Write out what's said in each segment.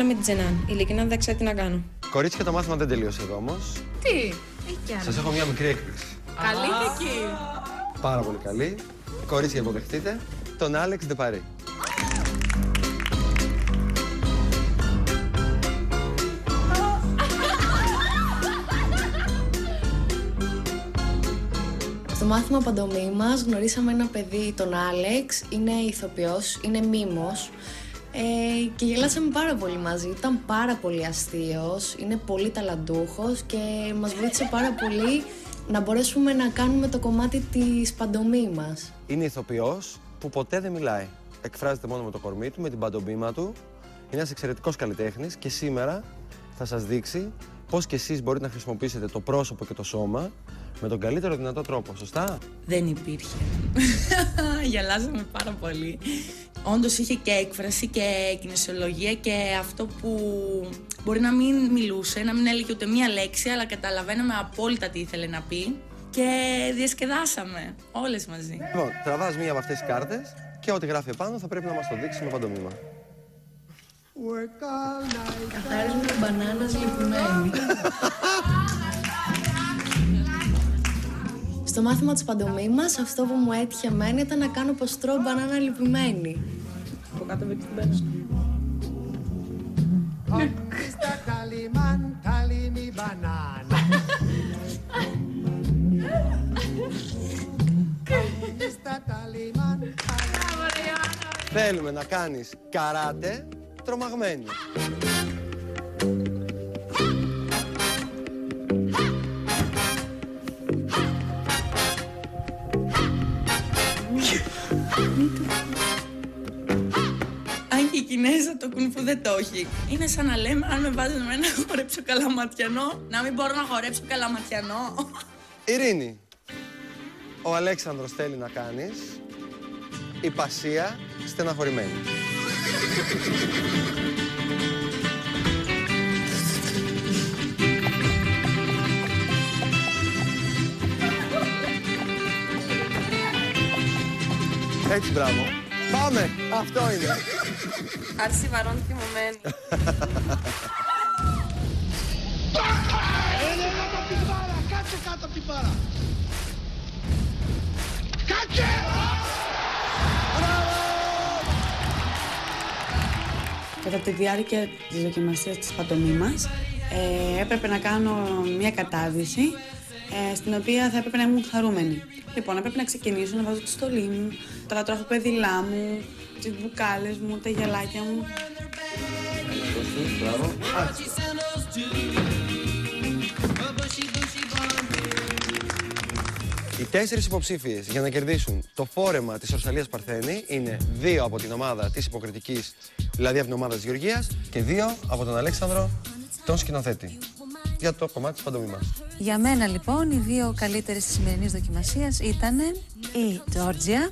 με την Τζενάν. Ειλικρινά δεν ξέρω τι να κάνω. Κορίτσια, το μάθημα δεν τελείωσε εδώ όμως. Τι? Σας έχω μια μικρή έκπληξη. Καλή δική. Πάρα πολύ καλή. Κορίτσια, υποδεχτείτε τον Άλεξ Ντεπαρί. Στο μάθημα παντομήμας γνωρίσαμε ένα παιδί, τον Άλεξ, είναι ηθοποιός, είναι μίμος και γελάσαμε πάρα πολύ μαζί. Ήταν πάρα πολύ αστείος, είναι πολύ ταλαντούχος και μας βοήθησε πάρα πολύ να μπορέσουμε να κάνουμε το κομμάτι της παντομήμας. Είναι ηθοποιός που ποτέ δεν μιλάει. Εκφράζεται μόνο με το κορμί του, με την παντομήμα του. Είναι ένας εξαιρετικός καλλιτέχνης και σήμερα θα σας δείξει πώς και εσείς μπορείτε να χρησιμοποιήσετε το πρόσωπο και το σώμα με τον καλύτερο δυνατό τρόπο, σωστά? Δεν υπήρχε. Γελάσαμε πάρα πολύ. Όντως είχε και έκφραση και κινησιολογία και αυτό που μπορεί να μην μιλούσε, να μην έλεγε ούτε μία λέξη, αλλά καταλαβαίναμε απόλυτα τι ήθελε να πει και διασκεδάσαμε όλες μαζί. Λοιπόν, τραβάς μία από αυτές τις κάρτες και ό,τι γράφει επάνω θα πρέπει να μας το δείξει με παντομήμα. Καθάρισμα μπανάνας λιπημένη. Στο μάθημα της παντομήμας, αυτό που μου έτυχε εμένα ήταν να κάνω πως τρώω μπανάνα λιπημένη. Από κάτω με την πέρασμα. Θέλουμε να κάνεις καράτε τρομαγμένη. Αν και η Κινέζα το κουνφού δεν το έχει. Είναι σαν να λέμε αν με βάζουν εμένα να χορέψω καλαματιανό, να μην μπορώ να χορέψω καλαματιανό. Ειρήνη, ο Αλέξανδρος θέλει να κάνεις υπασία στεναχωρημένη. Έτσι, μπράβο. Πάμε! Αυτό είναι. Άρση βαρών θυμωμένη. Κάτσε κάτω από την μπάρα! Κάτσε! Κατά τη διάρκεια της δοκιμασίας της παντομήμας έπρεπε να κάνω μια κατάδυση στην οποία θα έπρεπε να ήμουν χαρούμενη. Λοιπόν, έπρεπε να ξεκινήσω να βάζω τη στολή μου, τα τροχοπέδιλά μου, τις μπουκάλες μου, τα γυαλάκια μου. Μπράβο. Οι 4 υποψήφιες για να κερδίσουν το φόρεμα της Ορσαλίας Παρθένη είναι 2 από την ομάδα της Υποκριτικής, δηλαδή από την ομάδα της Γεωργίας, και 2 από τον Αλέξανδρο, τον σκηνοθέτη, για το κομμάτι της παντομήμας. Για μένα λοιπόν οι δύο καλύτερες της σημερινής δοκιμασίας ήταν η Τζόρτζια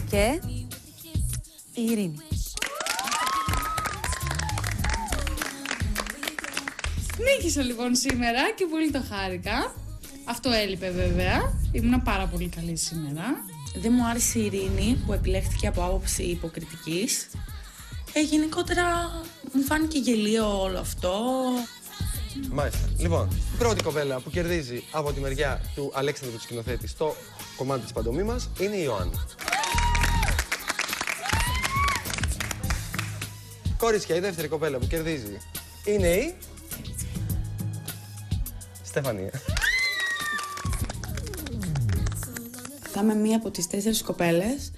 και η Ειρήνη. Νίκησα λοιπόν σήμερα και πολύ το χάρηκα. Αυτό έλειπε βέβαια. Ήμουν πάρα πολύ καλή σήμερα. Δεν μου άρεσε η Ειρήνη που επιλέχθηκε από άποψη υποκριτικής. Γενικότερα μου φάνηκε γελίο όλο αυτό. Μάλιστα. Λοιπόν, η πρώτη κοπέλα που κερδίζει από τη μεριά του Αλέξανδρου του σκηνοθέτη στο κομμάτι της παντομήμας είναι η Ιωάννα. Κορίτσια, η δεύτερη κοπέλα που κερδίζει είναι η Στεφανία. Θα είμαι μία από τις 4 κοπέλες